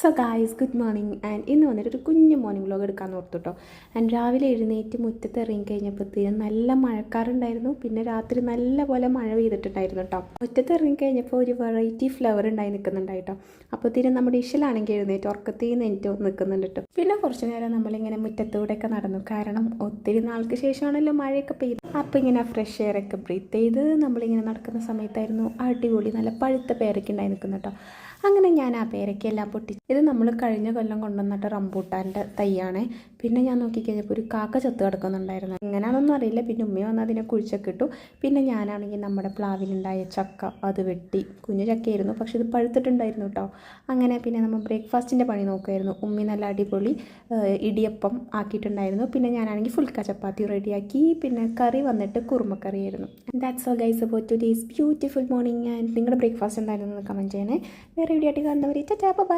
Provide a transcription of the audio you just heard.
So guys good morning. And ഇന്ന് വന്നിട്ട് ഒരു കുഞ്ഞു മോർണിംഗ് വ്ലോഗ് എടുക്കാമെന്ന് ഓർത്തു കേട്ടോ. ആൻഡ് രാവിലെ എഴുന്നേറ്റ് മുറ്റത്ത് ഇറങ്ങി കഴിഞ്ഞപ്പോഴത്തേനും നല്ല മഴക്കാറുണ്ടായിരുന്നു. പിന്നെ രാത്രി നല്ല പോലെ മഴ പെയ്തിട്ടുണ്ടായിരുന്നു കേട്ടോ. മുറ്റത്ത് ഇറങ്ങി കഴിഞ്ഞപ്പോൾ ഒരു വെറൈറ്റി ഫ്ലവർ ഉണ്ടായി നിൽക്കുന്നുണ്ടായി കേട്ടോ. അപ്പോഴത്തേനും നമ്മുടെ ഇഷലാണെങ്കിൽ എഴുന്നേറ്റ് ഉറക്കത്തിൽ നിന്ന് എനിക്ക് നിൽക്കുന്നുണ്ട് കേട്ടോ. പിന്നെ കുറച്ച് നേരം നമ്മളിങ്ങനെ മുറ്റത്തൂടെയൊക്കെ നടന്നു. കാരണം ഒത്തിരി നാൾക്ക് ശേഷമാണല്ലോ മഴയൊക്കെ പെയ്ത്. അപ്പോൾ ഇങ്ങനെ ഫ്രഷ് എയറൊക്കെ ബ്രീത്ത് ചെയ്ത് നമ്മളിങ്ങനെ നടക്കുന്ന സമയത്തായിരുന്നു അടിപൊളി നല്ല പഴുത്ത പേരയ്ക്ക ഉണ്ടായി നിൽക്കുന്നു കേട്ടോ. അങ്ങനെ ഞാൻ ആ പേരയ്ക്കെല്ലാം പൊട്ടിച്ചു. ഇത് നമ്മൾ കഴിഞ്ഞ കൊല്ലം കൊണ്ടുവന്നിട്ട് റംബൂട്ടാൻ്റെ തൈയാണ്. പിന്നെ ഞാൻ നോക്കിക്കഴിഞ്ഞപ്പോൾ ഒരു കാക്ക ചത്ത് കിടക്കുന്നുണ്ടായിരുന്നു. എങ്ങനെയാണെന്നൊന്നും അറിയില്ല. പിന്നെ ഉമ്മ വന്ന് അതിനെ കുഴിച്ചൊക്കെ ഇട്ടു. പിന്നെ ഞാനാണെങ്കിൽ നമ്മുടെ പ്ലാവിലുണ്ടായ ചക്ക അത് വെട്ടി. കുഞ്ഞു ചക്കയായിരുന്നു, പക്ഷെ ഇത് പഴുത്തിട്ടുണ്ടായിരുന്നു കേട്ടോ. അങ്ങനെ പിന്നെ നമ്മൾ ബ്രേക്ക്ഫാസ്റ്റിൻ്റെ പണി നോക്കുമായിരുന്നു. ഉമ്മി നല്ല അടിപൊളി ഇടിയപ്പം ആക്കിയിട്ടുണ്ടായിരുന്നു. പിന്നെ ഞാനാണെങ്കിൽ ഫുൾക്ക ചപ്പാത്തി റെഡിയാക്കി. പിന്നെ കറി വന്നിട്ട് കുറുമക്കറിയായിരുന്നു. That's all guys about today's beautiful morning. And നിങ്ങളുടെ ബ്രേക്ക്ഫാസ്റ്റ് എന്തായിരുന്നു എന്ന് കമൻറ്റ് ചെയ്യണേ. വേറെ വീഡിയോ ആയിട്ട് കാണുന്നവരെ ടാറ്റാ ബൈ.